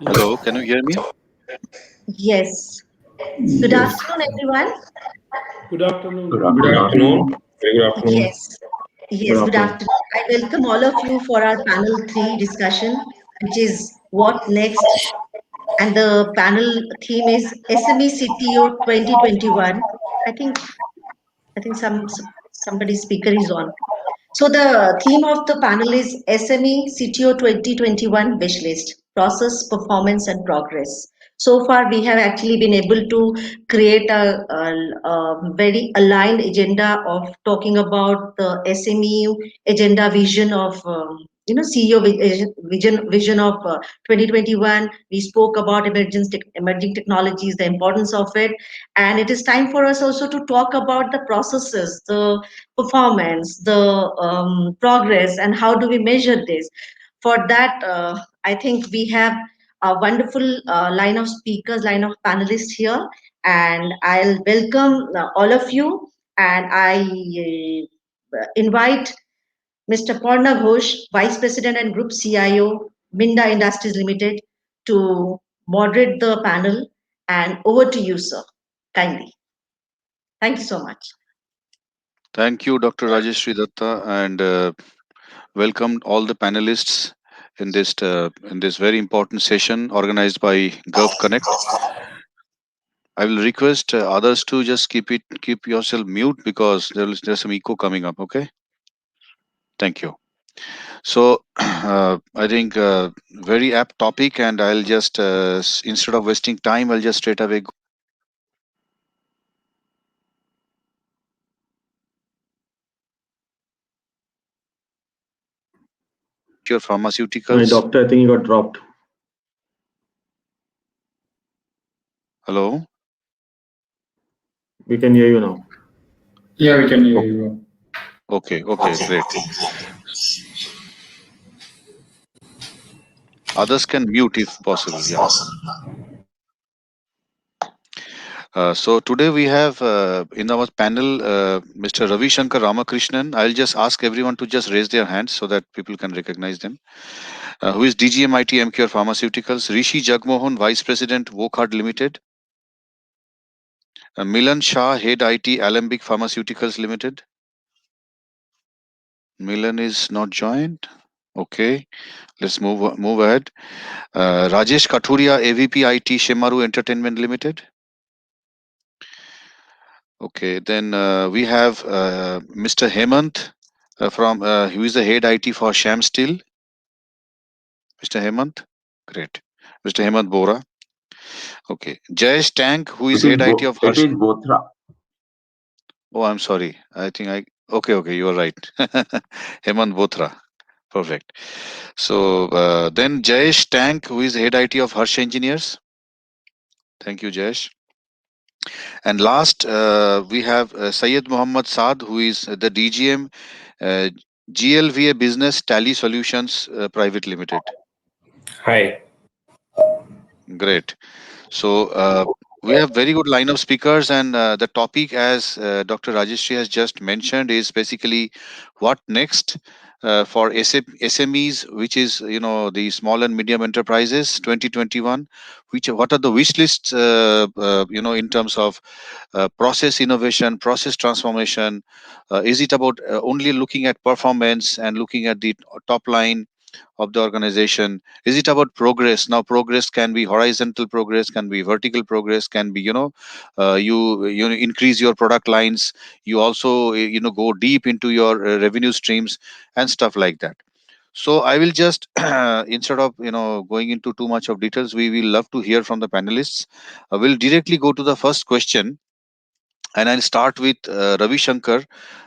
Hello, can you hear me? Yes. Good Yes. afternoon, everyone. Good afternoon. Good Good afternoon. afternoon. Very good afternoon. Yes. Good Yes, good afternoon. afternoon. I welcome all of you for our panel 3 discussion, which is what next? And the panel theme is SME CTO 2021. I think I think somebody speaker is on. So the theme of the panel is SME CTO 2021 wish list, process, performance, and progress. So far, we have actually been able to create a very aligned agenda of talking about the SME agenda vision of CEO vision of 2021. We spoke about emerging technologies, the importance of it, and it is time for us also to talk about the processes, the performance, the progress, and how do we measure this. For that, I think we have a wonderful line of speakers, line of panelists here, and I'll welcome all of you. And I invite Mr. Parna Ghosh, Vice President and Group CIO, Minda Industries Limited, to moderate the panel. And over to you, sir. Kindly. Thank you so much. Thank you, Dr. Rajesh Datta, and welcome all the panelists in this very important session organized by Gov Connect. I will request others to just keep yourself mute because there's some echo coming up. Okay, thank you. So I think very apt topic, and I'll just instead of wasting time, I'll just straight away go to your My pharmaceuticals. doctor, I think he got dropped. Hello. We can hear you now. Yeah, we can hear O- you. Okay. Okay. Great. Others can mute if possible. Yeah. So today we have in our panel Mr. Ravi Shankar Ramakrishnan. I'll just ask everyone to just raise their hands so that people can recognize them. Who is DGMIT MQR Pharmaceuticals? Rishi Jagmohan, Vice President, Wokhard Limited. Milan Shah, Head IT, Alembic Pharmaceuticals Limited. Milan is not joined. Okay, let's move ahead. Rajesh Kathuria, AVP IT, Shemaru Entertainment Limited. Okay, then we have Mr. Hemant from who is the head IT for Sham Steel. Mr. Hemant, great. Mr. Hemant Bora. Okay, Jayesh Tank, who is head IT of It Harsh. is Bothra. Oh, I'm sorry. I think I. Okay, okay, you are right. Hemant Bothra. Perfect. So then Jayesh Tank, who is head IT of Harsh Engineers. Thank you, Jayesh. And last, we have Syed Muhammad Saad, who is the DGM uh, GLVA Business Tally Solutions Private Limited. Hi. Great. So we have very good line of speakers, and the topic, as Dr. Rajeshri has just mentioned, is basically what next for SMEs, which is the small and medium enterprises 2021. Which what are the wish lists in terms of process innovation, process transformation? Is it about only looking at performance and looking at the top line of the organization? Is it about progress? Now progress can be horizontal progress, can be vertical progress, can be you increase your product lines, you also go deep into your revenue streams and stuff like that. So I will just instead of going into too much of details, we will love to hear from the panelists. We'll directly go to the first question, and I'll start with Ravi Shankar.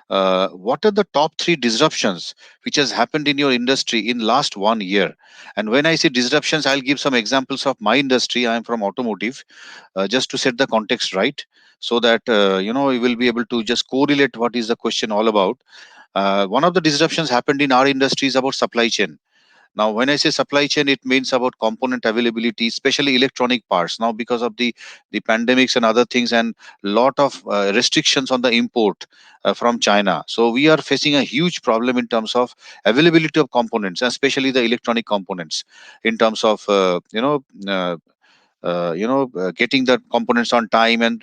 What are the top three disruptions which has happened in your industry in last 1 year? And when I say disruptions, I'll give some examples of my industry. I am from automotive, just to set the context right, so that we will be able to just correlate what is the question all about. One of the disruptions happened in our industry is about supply chain. Now, when I say supply chain, it means about component availability, especially electronic parts. Now, because of the pandemics and other things, and lot of restrictions on the import from China, so we are facing a huge problem in terms of availability of components, especially the electronic components, in terms of getting the components on time and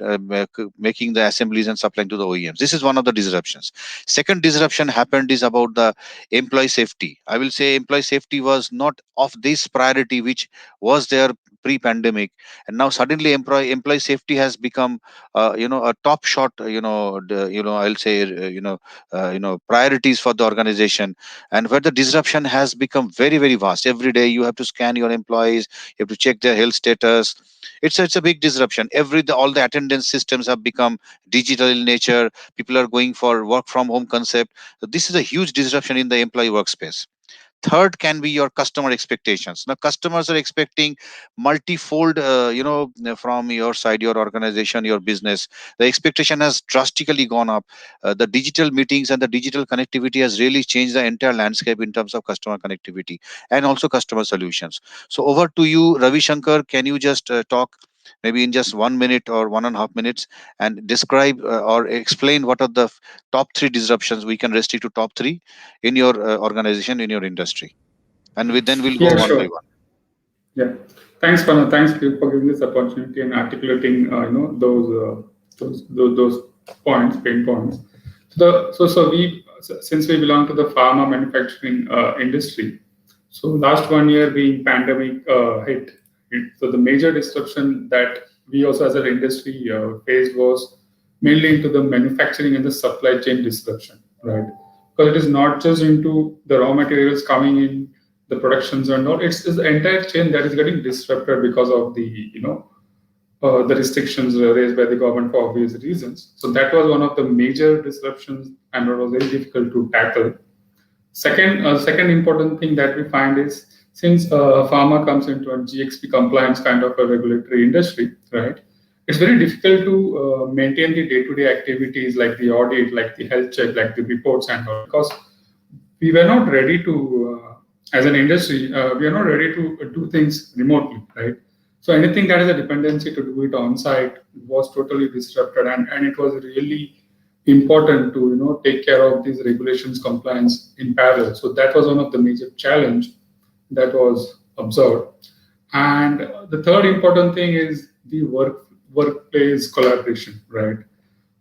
making the assemblies and supplying to the OEMs. This is one of the disruptions. Second disruption happened is about the employee safety. I will say employee safety was not of this priority which was there pre-pandemic, and now suddenly employee safety has become a top shot, I'll say priorities for the organization, and where the disruption has become very, very vast. Every day you have to scan your employees, you have to check their health status. It's a big disruption. All the attendance systems have become digital in nature. People are going for work from home concept. So this is a huge disruption in the employee workspace. Third can be your customer expectations. Now customers are expecting multifold, from your side, your organization, your business. The expectation has drastically gone up. The digital meetings and the digital connectivity has really changed the entire landscape in terms of customer connectivity and also customer solutions. So over to you, Ravi Shankar. Can you just talk maybe in just 1 minute or 1.5 minutes and describe or explain what are the top three disruptions? We can restrict to top three in your organization, in your industry, and then we'll go Yeah, one by sure. one. Yeah. Thanks, Pana. Thanks for giving this opportunity and articulating, those points, pain points. Since we belong to the pharma manufacturing industry, so last 1 year being pandemic hit. So the major disruption that we also as an industry faced was mainly into the manufacturing and the supply chain disruption, right? Because it is not just into the raw materials coming in, the productions and all. It's the entire chain that is getting disrupted because of the restrictions raised by the government for obvious reasons. So that was one of the major disruptions, and it was very difficult to tackle. Second important thing that we find is, since pharma comes into a GXP compliance kind of a regulatory industry, right? It's very difficult to maintain the day-to-day activities like the audit, like the health check, like the reports and all, because we were not ready to, as an industry, we are not ready to do things remotely, right? So anything that is a dependency to do it on site was totally disrupted, and it was really important to take care of these regulations compliance in parallel. So that was one of the major challenge that was observed. And the third important thing is the workplace collaboration, right?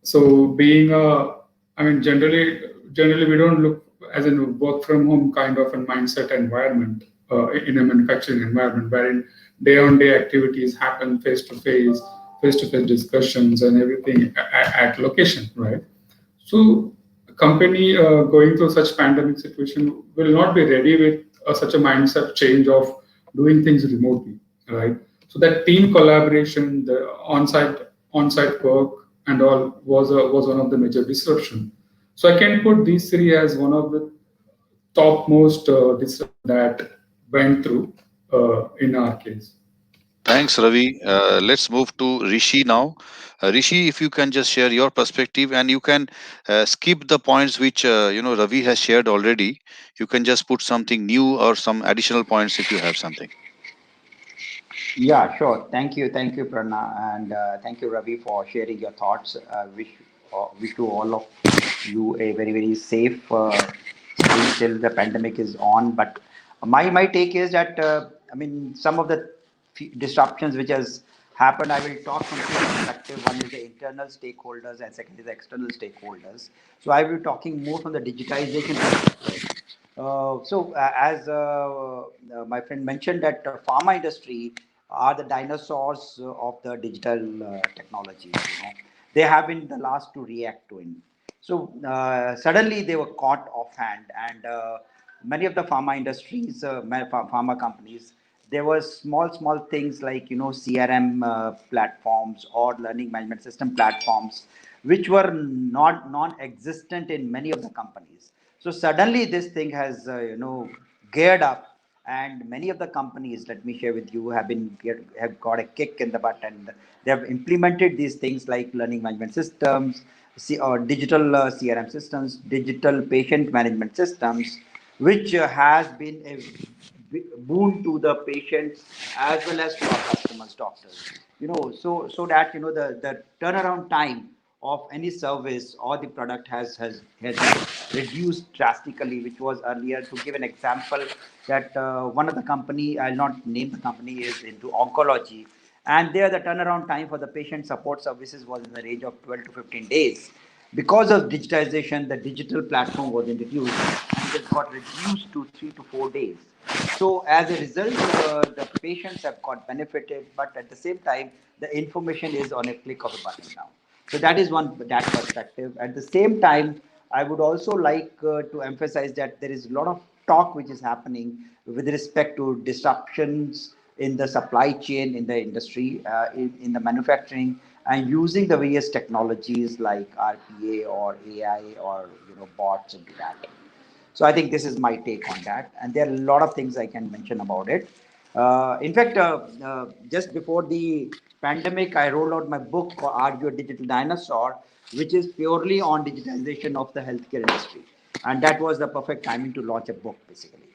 So being I mean, generally we don't look as a work from home kind of a mindset environment in a manufacturing environment, wherein day on day activities happen face to face discussions and everything at location, right? So a company going through such pandemic situation will not be ready with such a mindset change of doing things remotely, right? So that team collaboration, the on-site work and all was one of the major disruption. So I can put these three as one of the topmost disruption that went through in our case. Thanks, Ravi. Let's move to Rishi now. Rishi, if you can just share your perspective, and you can skip the points which Ravi has shared already. You can just put something new or some additional points if you have something. Yeah, sure. Thank you, Prana, and thank you, Ravi, for sharing your thoughts. Wish to all of you a very very safe stay till the pandemic is on. But my take is that I mean, some of the disruptions which has happened, I will talk from two perspectives. One is the internal stakeholders, and second is the external stakeholders. So I will be talking more from the digitization perspective. As my friend mentioned, that pharma industry are the dinosaurs of the digital technology. They have been the last to react to it. So suddenly they were caught offhand, and many of the pharma industries, pharma companies, there were small things like CRM platforms or learning management system platforms, which were not non-existent in many of the companies. So suddenly this thing has geared up, and many of the companies, let me share with you, have got a kick in the butt, and they have implemented these things like learning management systems, or digital CRM systems, digital patient management systems, which has been a boon to the patients as well as to our customers, doctors. So that the turnaround time of any service or the product has reduced drastically, which was earlier. To give an example, that one of the company, I'll not name the company, is into oncology, and there the turnaround time for the patient support services was in the range of 12 to 15 days. Because of digitization, the digital platform was introduced and it got reduced to 3 to 4 days. So as a result, the patients have got benefited, but at the same time, the information is on a click of a button now. So that is one that perspective. At the same time, I would also like to emphasize that there is a lot of talk which is happening with respect to disruptions in the supply chain, in the industry, in the manufacturing, and using the various technologies like RPA or AI or bots into that. So I think this is my take on that, and there are a lot of things I can mention about it. In fact, just before the pandemic, I rolled out my book called Are You a Digital Dinosaur, which is purely on digitization of the healthcare industry, and that was the perfect timing to launch a book, basically.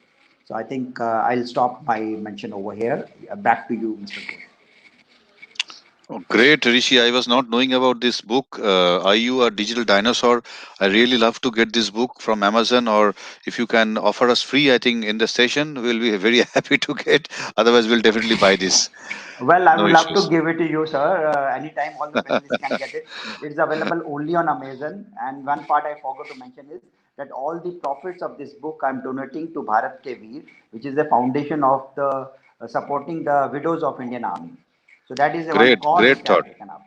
So I think I'll stop my mention over here. Back to you, Mr. Ghosh. Oh, great, Rishi. I was not knowing about this book. Are you a digital dinosaur? I really love to get this book from Amazon, or if you can offer us free, I think in the session, we'll be very happy to get. Otherwise, we'll definitely buy this. Well, I No would love to issues. give it to you, sir. Anytime, all the panelists can get it. It's available only on Amazon. And one part I forgot to mention is that all the profits of this book I'm donating to Bharat Ke Veer, which is the foundation of the supporting the widows of Indian Army. So that is the one Great, cause great which I have thought. taken up.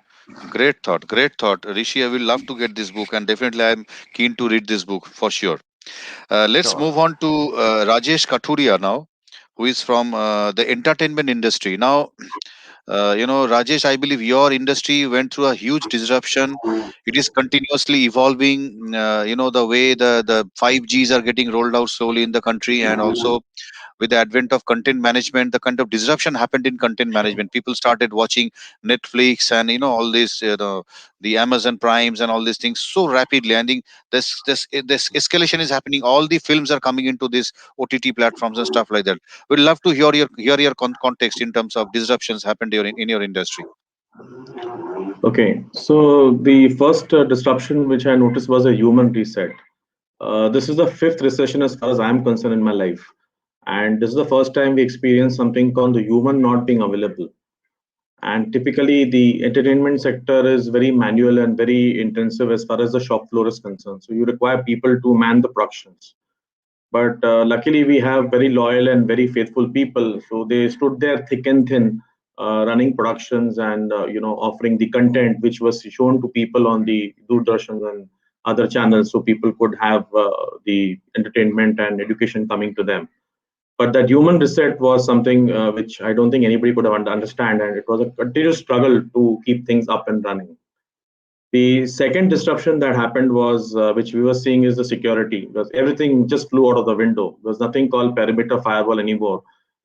Great thought. Great thought. Rishi, I will love to get this book, and definitely I'm keen to read this book for sure. Let's Sure. move on to Rajesh Kathuria now, who is from the entertainment industry. Now, Rajesh, I believe your industry went through a huge disruption. It is continuously evolving. The way the 5Gs are getting rolled out slowly in the country, and also with the advent of content management, the kind of disruption happened in content management. People started watching Netflix and all this, the Amazon Primes and all these things so rapidly. I think this escalation is happening. All the films are coming into these OTT platforms and stuff like that. We'd love to hear your context in terms of disruptions happened in your industry. Okay, so the first disruption which I noticed was a human reset. This is the fifth recession as far as I'm concerned in my life. And this is the first time we experience something called the human not being available. And typically, the entertainment sector is very manual and very intensive as far as the shop floor is concerned. So you require people to man the productions. But luckily, we have very loyal and very faithful people. So they stood there thick and thin, running productions and offering the content which was shown to people on the Doordarshan and other channels, so people could have the entertainment and education coming to them. But that human reset was something which I don't think anybody could have understand, and it was a continuous struggle to keep things up and running. The second disruption that happened was, which we were seeing, is the security, because everything just flew out of the window. There's nothing called perimeter firewall anymore.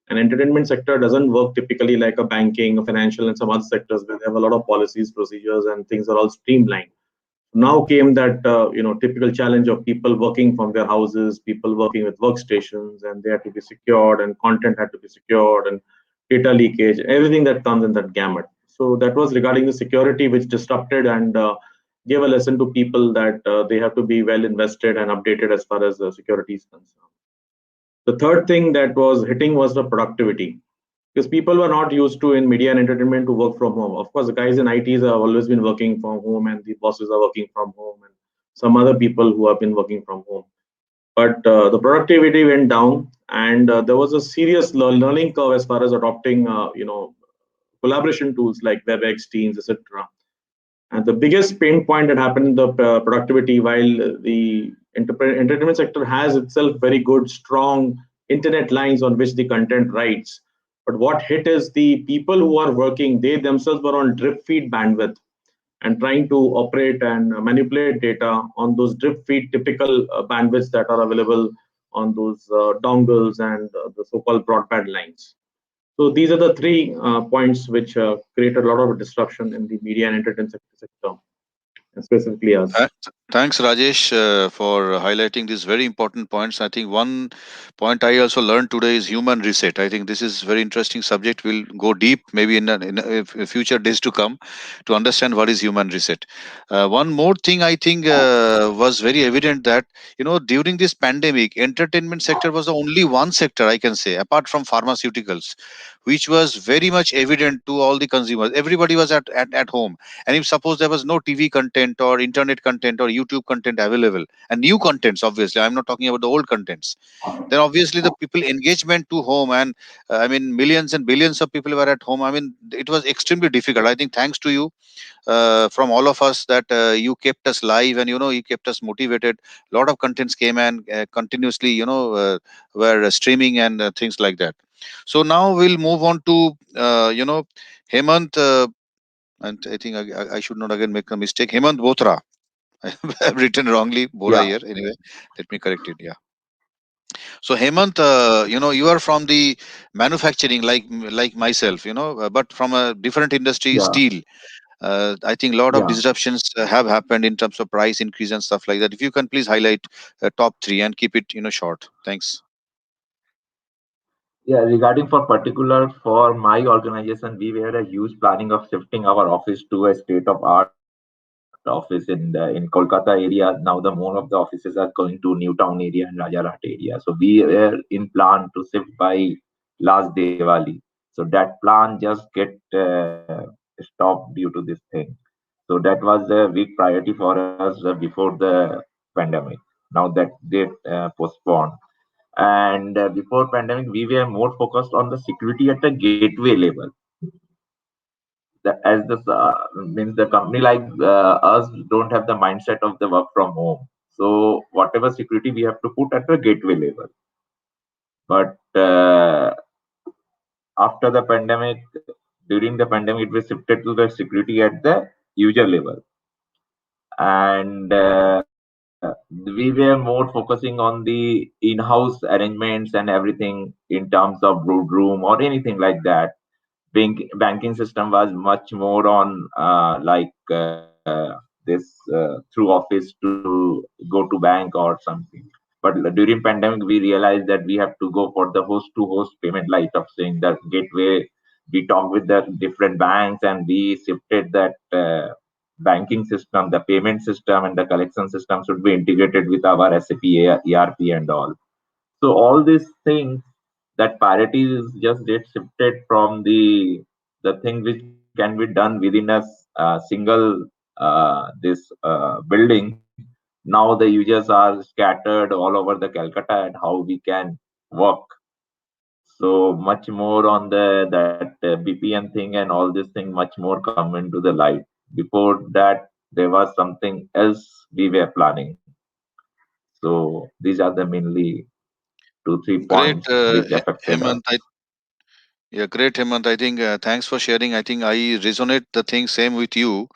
An entertainment sector doesn't work typically like a banking, a financial, and some other sectors where they have a lot of policies, procedures, and things are all streamlined. Now came that typical challenge of people working from their houses, people working with workstations, and they had to be secured, and content had to be secured, and data leakage, everything that comes in that gamut. So that was regarding the security, which disrupted and gave a lesson to people that they have to be well invested and updated as far as security is concerned. The third thing that was hitting was the productivity, because people were not used to in media and entertainment to work from home. Of course, the guys in ITs have always been working from home, and the bosses are working from home, and some other people who have been working from home. But the productivity went down, and there was a serious learning curve as far as adopting, collaboration tools like WebEx, Teams, etc. And the biggest pain point that happened in the productivity, while the entertainment sector has itself very good, strong internet lines on which the content writes. But what hit is the people who are working, they themselves were on drip feed bandwidth and trying to operate and manipulate data on those drip feed typical bandwidths that are available on those dongles and the so-called broadband lines. So these are the three points which create a lot of disruption in the media and entertainment sector, and specifically us. Thanks, Rajesh, for highlighting these very important points. I think one point I also learned today is human reset. I think this is very interesting subject. We'll go deep maybe in future days to come to understand what is human reset. One more thing I think was very evident that during this pandemic, entertainment sector was the only one sector I can say apart from pharmaceuticals, which was very much evident to all the consumers. Everybody was at home, and if suppose there was no TV content or internet content or YouTube content available, and new contents, obviously I'm not talking about the old contents, then obviously the people engagement to home, and I mean millions and billions of people were at home. I mean it was extremely difficult. I think thanks to you, from all of us, that you kept us live, and you kept us motivated. A lot of contents came and continuously were streaming and things like that. So now we'll move on to Hemant, and I think I should not again make a mistake. Hemant Bothra. I've written wrongly Bora Yeah, here. Anyway, let me correct it. Yeah. So Hemant, you are from the manufacturing, like myself, but from a different industry, yeah, steel. I think a lot of yeah. disruptions have happened in terms of price increase and stuff like that. If you can please highlight top three and keep it short. Thanks. Yeah, regarding for particular for my organization, we were a huge planning of shifting our office to a state of art office in Kolkata area. Now the more of the offices are going to Newtown area and Rajarhat area. So we were in plan to shift by last Diwali. So that plan just get stopped due to this thing. So that was a big priority for us before the pandemic. Now that get postponed. And before pandemic, we were more focused on the security at the gateway level. As the means the company like us don't have the mindset of the work from home. So whatever security we have to put at the gateway level. But after the pandemic, during the pandemic, it was shifted to the security at the user level. And we were more focusing on the in-house arrangements and everything in terms of boardroom or anything like that. Banking system was much more on this through office to go to bank or something. But during pandemic, we realized that we have to go for the host to host payment, like of saying that gateway. We talked with the different banks and we shifted that banking system, the payment system, and the collection system should be integrated with our SAP, ERP, and all. So all these things, that parity is just get shifted from the thing which can be done within a single this building. Now the users are scattered all over the Calcutta, and how we can work. So much more on that BPN thing and all this thing, much more come into the light. Before that, there was something else we were planning. So these are the mainly 2 3 Great, points which affected us. Hemant. Yeah, great, Hemant. I think thanks for sharing. I think I resonate the thing same with you.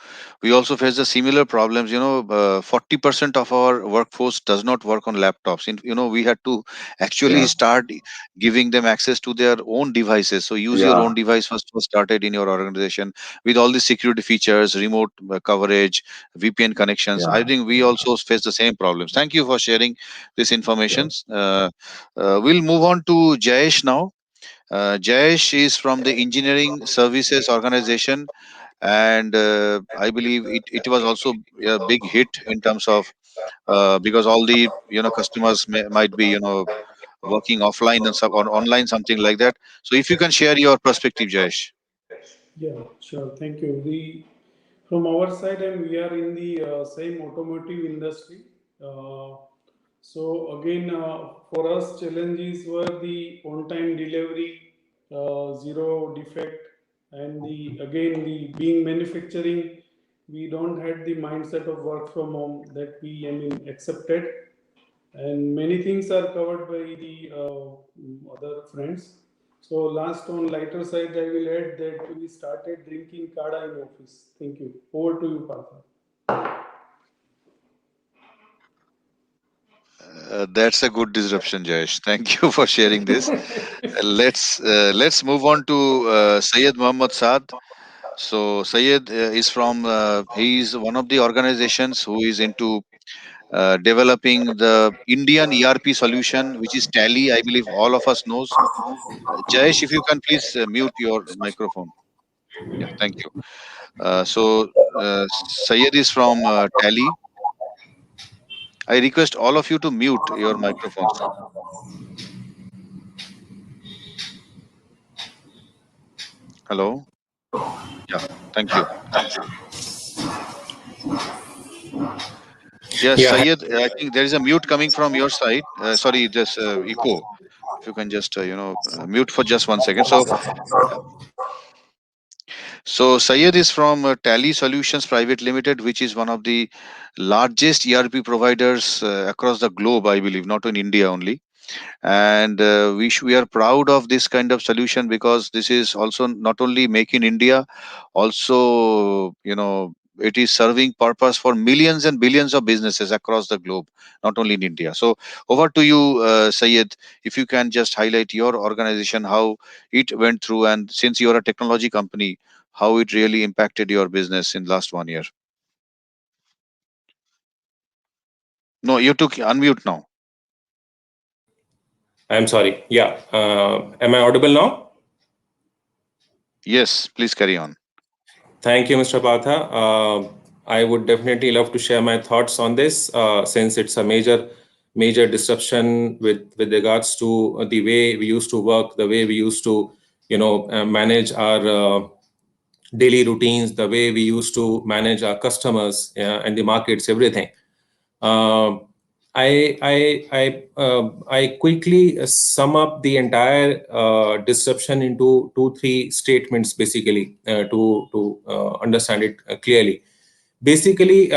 We also face the similar problems. 40% of our workforce does not work on laptops. We had to actually Yeah, start giving them access to their own devices. So use your yeah, own device was started in your organization with all the security features, remote coverage, VPN connections. I yeah, think we also face the same problems. Thank you for sharing this information. sure. We'll move on to Jayesh now. Jayesh is from the Engineering Services Organization, and I believe it was also a big hit in terms of because all the customers might be working offline and or online, something like that. So if you can share your perspective, Jayesh. Yeah, sure. Thank you. From our side, and we are in the same automotive industry. Uh, so again, for us, challenges were the on-time delivery, zero defect, and the again the being manufacturing, we don't had the mindset of work from home that we I mean accepted, and many things are covered by the other friends. So last on lighter side, I will add that we started drinking kada in office. Thank you. Over to you, Partha. That's a good disruption, Jayesh. Thank you for sharing this. Let's move on to Syed Muhammad Saad. So Syed is from he is one of the organizations who is into developing the Indian ERP solution, which is Tally. I believe all of us knows. Jayesh, if you can please mute your microphone. Yeah, thank you. Sayed is from Tally. I request all of you to mute your microphones. Hello. Yeah, thank you. Yes, Yeah, Sayed, I think there is a mute coming from your side. Sorry, this echo. If you can just, mute for just 1 second. So Sayed is from Tally Solutions Private Limited, which is one of the largest ERP providers across the globe, I believe, not in India only. And we are proud of this kind of solution because this is also not only make in India, also it is serving purpose for millions and billions of businesses across the globe, not only in India. So over to you, Sayed, if you can just highlight your organization, how it went through, and since you are a technology company, how it really impacted your business in last 1 year. No, you took unmute now. I'm sorry. Yeah. Am I audible now? Yes, please carry on. Thank you, Mr. Patha. I would definitely love to share my thoughts on this since it's a major disruption with regards to the way we used to work, the way we used to, manage our daily routines, the way we used to manage our customers and the markets, everything. Uh, I quickly sum up the entire disruption into two, three statements, basically, to understand it clearly. Basically,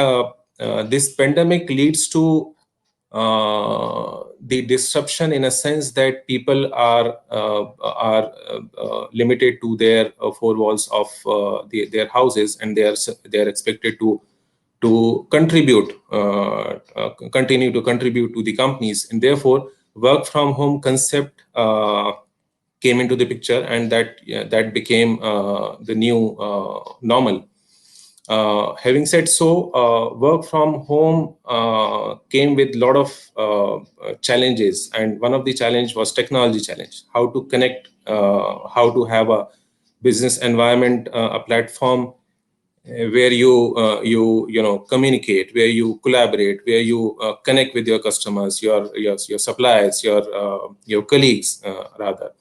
this pandemic leads to the disruption in a sense that people are limited to their four walls of their houses, and they are expected to contribute, continue to contribute to the companies, and therefore work from home concept came into the picture, and that became the new normal. Having said so, work from home came with a lot of challenges, and one of the challenge was technology challenge. How to connect, how to have a business environment, a platform where you communicate, where you collaborate, where you connect with your customers, your suppliers, your colleagues, rather,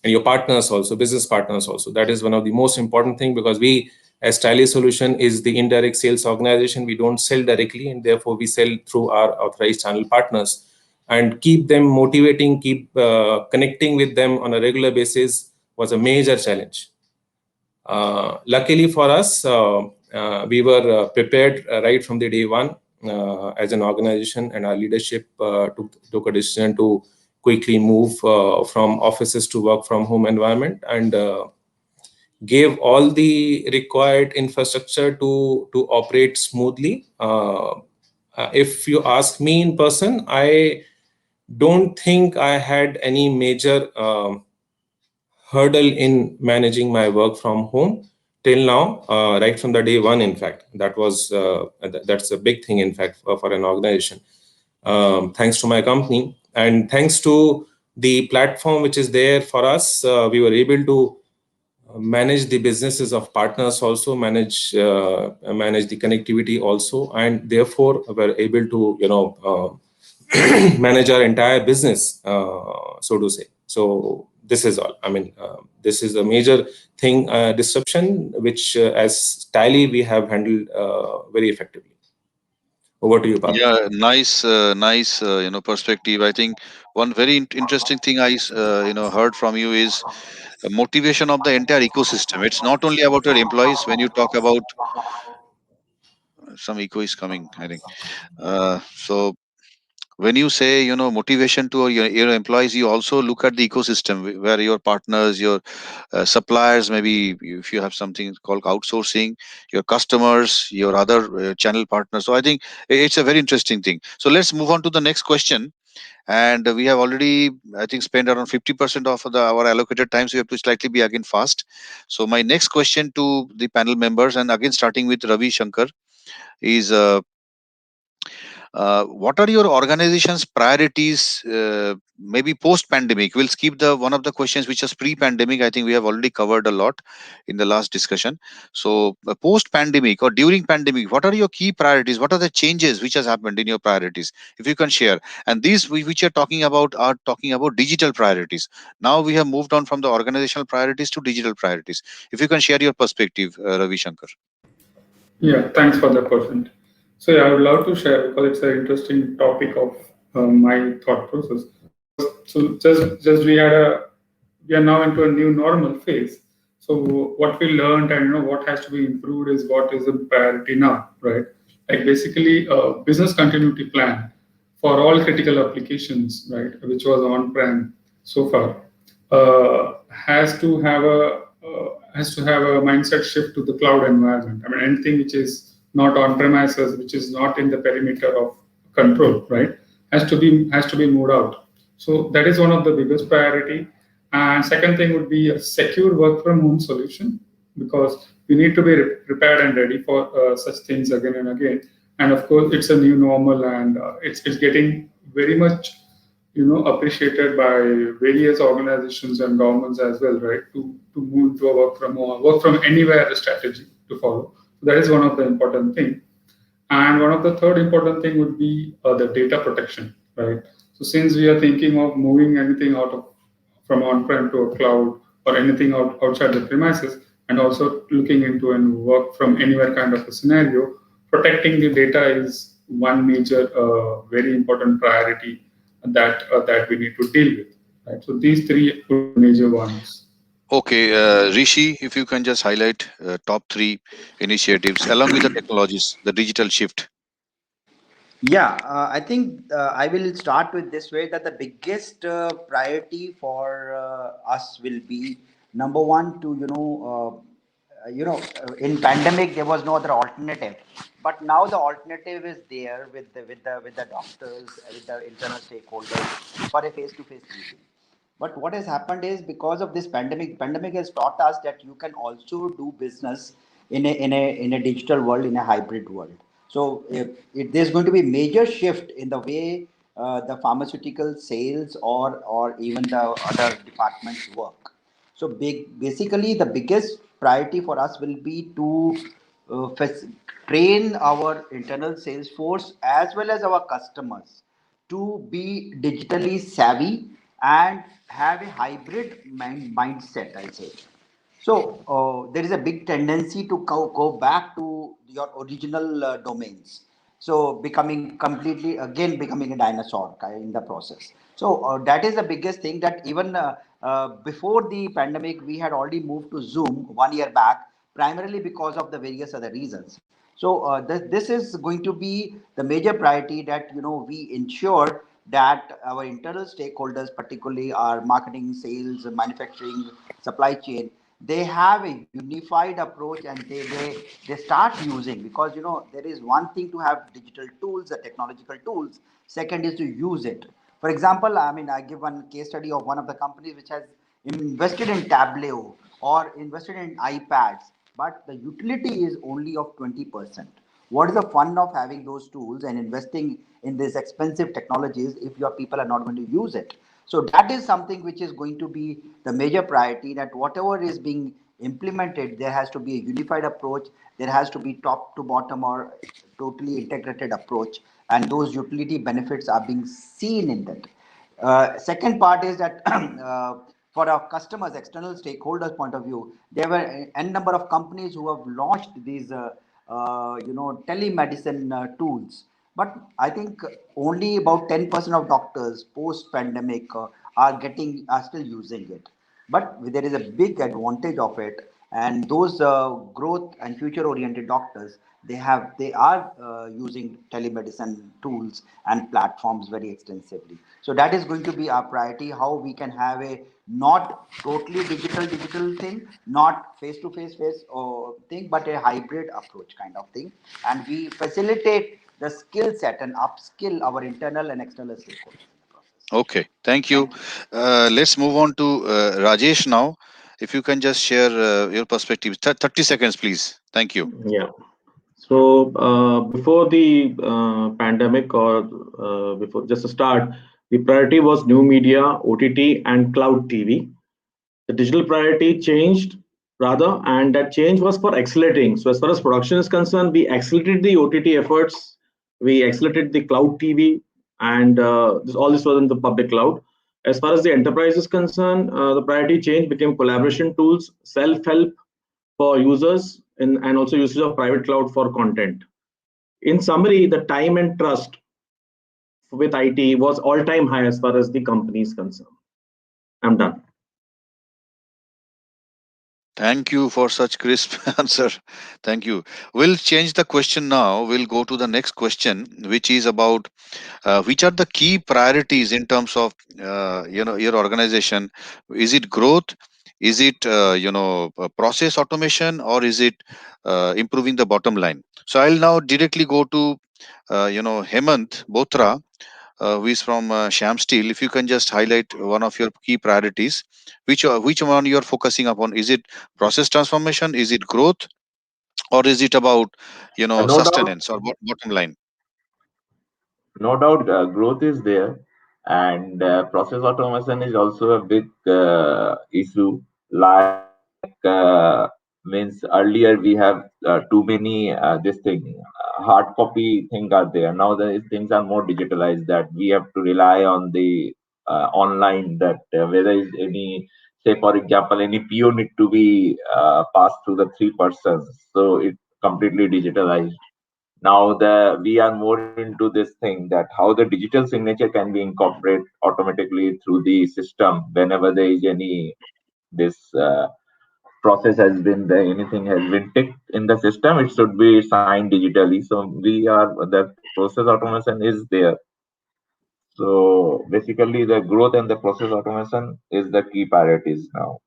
and your partners also, business partners also. That is one of the most important thing, because we, as Tally Solution, is the indirect sales organization. We don't sell directly, and therefore we sell through our authorized channel partners, and keep them motivating, keep connecting with them on a regular basis was a major challenge. Luckily for us, we were prepared right from the day one as an organization, and our leadership took a decision to quickly move from offices to work from home environment, and gave all the required infrastructure to operate smoothly. If you ask me in person, I don't think I had any major hurdle in managing my work from home till now, right from the day one. In fact, that's a big thing, in fact, for an organization. Thanks to my company, and thanks to the platform which is there for us, we were able to manage the businesses of partners, also manage the connectivity also, and therefore we're able to manage our entire business, so to say. So this is all. I mean, this is a major thing, disruption, which as Tally we have handled very effectively. Over to you, Partha. Yeah, nice, perspective. I think one very interesting thing heard from you is motivation of the entire ecosystem. It's not only about your employees. When you talk about some echo is coming, I think. So when you say motivation to your employees, you also look at the ecosystem where your partners, your suppliers, maybe if you have something called outsourcing, your customers, your other channel partners. So I think it's a very interesting thing. So let's move on to the next question. And we have already, I think, spent around 50% of our allocated time, so we have to slightly be again fast. So my next question to the panel members, and again starting with Ravi Shankar, is What are your organization's priorities? Maybe post pandemic. We'll skip the one of the questions which was pre pandemic. I think we have already covered a lot in the last discussion. So post pandemic or during pandemic, what are your key priorities? What are the changes which has happened in your priorities? If you can share. And these which you're talking about are talking about digital priorities. Now we have moved on from the organizational priorities to digital priorities. If you can share your perspective, Ravi Shankar. Yeah, thanks for the question. So yeah, I would love to share because it's an interesting topic of my thought process. So just we are now into a new normal phase. So what we learned and what has to be improved is what is a priority now, right? Like basically a business continuity plan for all critical applications, right, which was on-prem so far, has to have a mindset shift to the cloud environment. I mean, anything which is not on premises, which is not in the perimeter of control, right, has to be moved out. So that is one of the biggest priority. And second thing would be a secure work from home solution because we need to be prepared and ready for such things again and again. And of course, it's a new normal, and it's getting very much appreciated by various organizations and governments as well, right? To move to a work from anywhere strategy to follow. So that is one of the important thing. And one of the third important thing would be the data protection, right? So since we are thinking of moving anything out of from on-prem to a cloud or anything outside the premises, and also looking into and work from anywhere kind of a scenario, protecting the data is one major, very important priority that we need to deal with. Right. So these three are major ones. Okay, Rishi, if you can just highlight top three initiatives along with the technologies, the digital shift. Yeah, I think I will start with this way that the biggest priority for us will be number one to in pandemic there was no other alternative, but now the alternative is there with the doctors, with the internal stakeholders for a face-to-face meeting. But what has happened is because of this pandemic has taught us that you can also do business in a digital world, in a hybrid world. So if there's going to be major shift in the way the pharmaceutical sales or even the other departments work. So basically, the biggest priority for us will be to train our internal sales force as well as our customers to be digitally savvy and have a hybrid mindset, I'll say. So there is a big tendency to go back to your original domains. So becoming a dinosaur in the process. So that is the biggest thing that even before the pandemic, we had already moved to Zoom 1 year back, primarily because of the various other reasons. So this is going to be the major priority that we ensure that our internal stakeholders, particularly our marketing, sales, manufacturing, supply chain, they have a unified approach and they start using, because there is one thing to have digital tools, the technological tools. Second is to use it. For example, I mean, I give one case study of one of the companies which has invested in Tableau or invested in iPads, but the utility is only of 20%. What is the fun of having those tools and investing in these expensive technologies if your people are not going to use it? So that is something which is going to be the major priority, that whatever is being implemented, there has to be a unified approach. There has to be top to bottom or totally integrated approach. And those utility benefits are being seen in that. Second part is that for our customers, external stakeholders point of view, there were n number of companies who have launched these, telemedicine tools. But I think only about 10% of doctors post pandemic are still using it. But there is a big advantage of it, and those growth and future oriented doctors, they are using telemedicine tools and platforms very extensively. So that is going to be our priority, how we can have a not totally digital thing, not face or thing, but a hybrid approach kind of thing, and we facilitate the skill set and upskill our internal and external stakeholders in the process. Okay, thank you. Thank you. Let's move on to Rajesh now. If you can just share your perspective, 30 seconds, please. Thank you. Yeah. So before the pandemic, or before just to start, the priority was new media, OTT, and cloud TV. The digital priority changed rather, and that change was for accelerating. So as far as production is concerned, we accelerated the OTT efforts, we accelerated the cloud TV, and all this was in the public cloud. As far as the enterprise is concerned, the priority change became collaboration tools, self-help for users, and also usage of private cloud for content. In summary, the time and trust with IT was all-time high as far as the company is concerned. I'm done. Thank you for such crisp answer. Thank you. We'll change the question now. We'll go to the next question, which is about which are the key priorities in terms of your organization. Is it growth? Is it process automation, or is it improving the bottom line? So I'll now directly go to Hemant Botra, who is from Sham Steel. If you can just highlight one of your key priorities, which one you're focusing upon? Is it process transformation? Is it growth? Or is it about No doubt, sustenance or bottom line? no doubt, growth is there, and process automation is also a big issue. Like means earlier we have too many this thing hard copy thing are there. Now the things are more digitalized, that we have to rely on the online, that whether is any, say for example, any PO need to be passed through the three persons, so it's completely digitalized. Now the we are more into this thing, that how the digital signature can be incorporated automatically through the system whenever there is any this process has been there, anything has been ticked in the system, it should be signed digitally. So we are, the process automation is there. So basically the growth and the process automation is the key priorities now,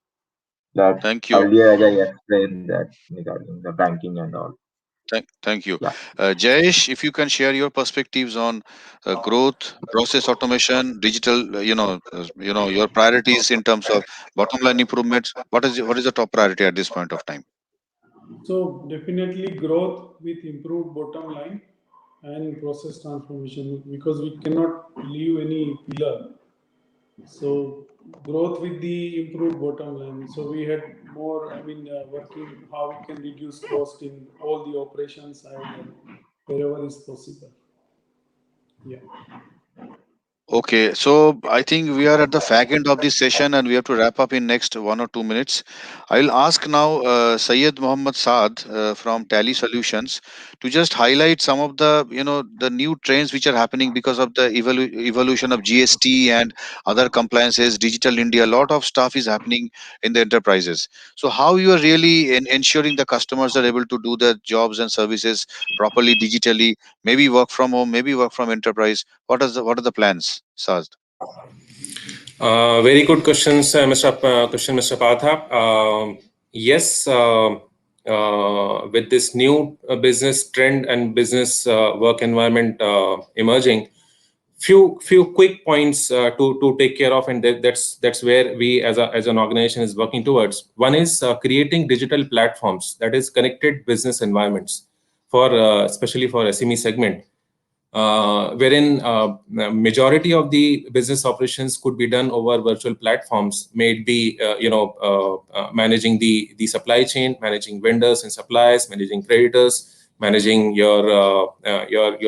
that Thank you. earlier as I explained that regarding the banking and all. Thank you. Yeah. Jayesh, if you can share your perspectives on growth, process automation, digital, your priorities in terms of bottom line improvements. What is the top priority at this point of time? So definitely growth with improved bottom line and process transformation, because we cannot leave any pillar. So growth with the improved bottom line. So we had more, working how we can reduce cost in all the operations side and wherever is possible. Yeah. Okay, so I think we are at the fag end of this session and we have to wrap up in next 1 or 2 minutes. I'll ask now Syed Mohammad Saad from Tally Solutions to just highlight some of the the new trends which are happening because of the evolution of GST and other compliances, Digital India. A lot of stuff is happening in the enterprises. So how you are really ensuring the customers are able to do their jobs and services properly digitally, maybe work from home, maybe work from enterprise. What are the plans, Saz? Very good questions, Mr. Patha. Yes, with this new business trend and business work environment emerging, few quick points to take care of, and that's where we as an organization is working towards. One is creating digital platforms, that is connected business environments for especially for SME segment, wherein majority of the business operations could be done over virtual platforms, may it be managing the supply chain, managing vendors and suppliers, managing creditors, managing your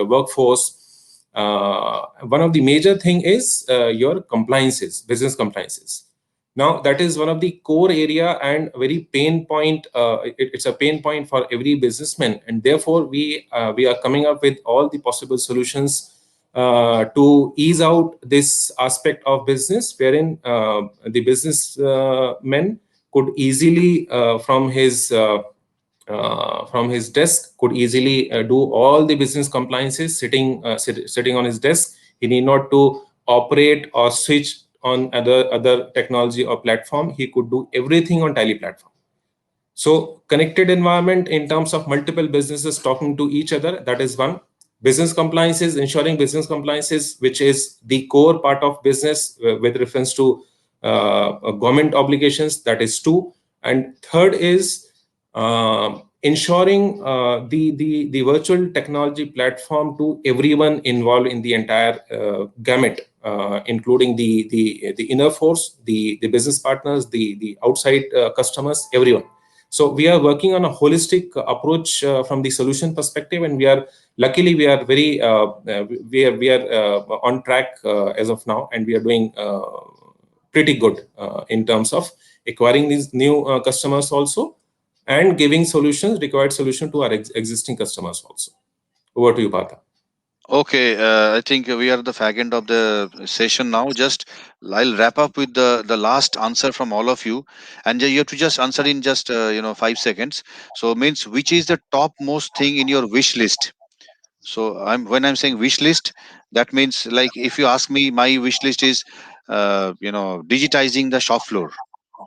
workforce. One of the major thing is your compliances, business compliances. Now that is one of the core area and very pain point. It's a pain point for every businessman, and therefore we are coming up with all the possible solutions to ease out this aspect of business, wherein the businessman could easily from his desk could easily do all the business compliances sitting on his desk. He need not to operate or switch on other technology or platform. He could do everything on Tally platform. So connected environment in terms of multiple businesses talking to each other, that is one. Business compliances, ensuring business compliances, which is the core part of business with reference to government obligations, that is two. And third is ensuring the virtual technology platform to everyone involved in the entire gamut, including the inner force, the business partners, the outside customers, everyone. So we are working on a holistic approach from the solution perspective, and luckily we are very we are on track as of now, and we are doing pretty good in terms of acquiring these new customers also, and giving required solution to our existing customers also. Over to you, Partha. Okay, I think we are at the fag end of the session now. Just I'll wrap up with the last answer from all of you, and you have to just answer in just 5 seconds. So means which is the topmost thing in your wish list? So when I'm saying wish list, that means like if you ask me, my wish list is digitizing the shop floor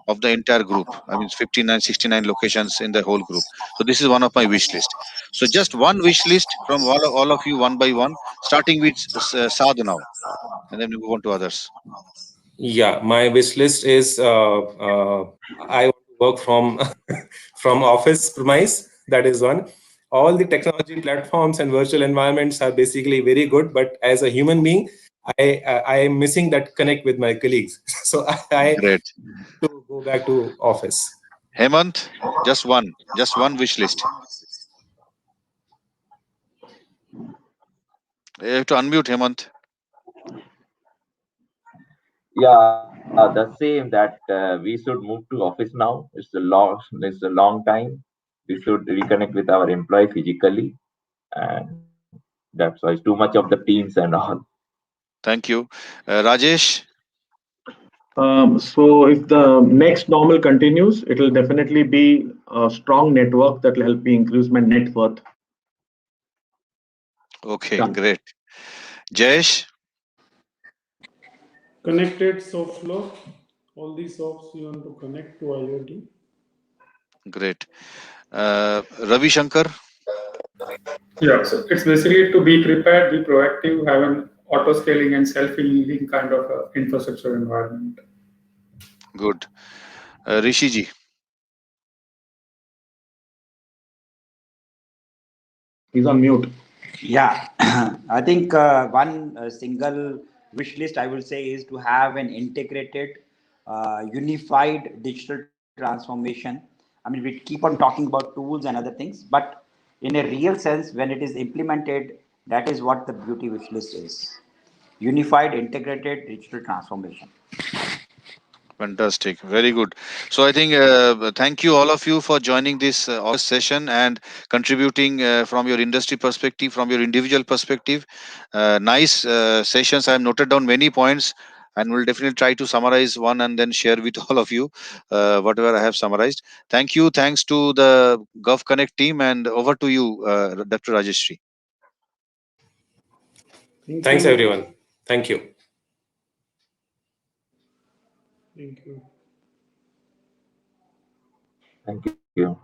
of the entire group. I mean 59, 69 locations in the whole group. So this is one of my wish list. So just one wish list from all of you one by one, starting with Sadhu now, and then we move on to others. Yeah, my wish list is I want to work from from office premise. That is one. All the technology platforms and virtual environments are basically very good, but as a human being, I am missing that connect with my colleagues. So I Great. to go back to office. Hemant, just one wish list. You have to unmute, Hemant. Yeah, the same that we should move to office now. It's a long time. We should reconnect with our employee physically, and that's why it's too much of the teams and all. Thank you. Rajesh. So if the next normal continues, it will definitely be a strong network that will help me increase my net worth. Okay, Done. great. Jayesh. Connected soft floor. All these shops you want to connect to IoT. Great. Ravi Shankar. Yeah, so it's basically to be prepared, be proactive, have an auto scaling and self-healing kind of infrastructure environment. Good. Rishiji. He's on mute. Yeah, I think one single wish list I will say is to have an integrated, unified digital transformation. I mean, we keep on talking about tools and other things, but in a real sense, when it is implemented, that is what the beauty wish list is. Unified, integrated digital transformation. Fantastic. Very good. So I think thank you all of you for joining this August session and contributing from your industry perspective, from your individual perspective. Nice sessions. I have noted down many points and will definitely try to summarize one and then share with all of you whatever I have summarized. Thank you. Thanks to the GovConnect team, and over to you, Dr. Rajeshri. Thanks, you. everyone. Thank you. Thank you. Thank you.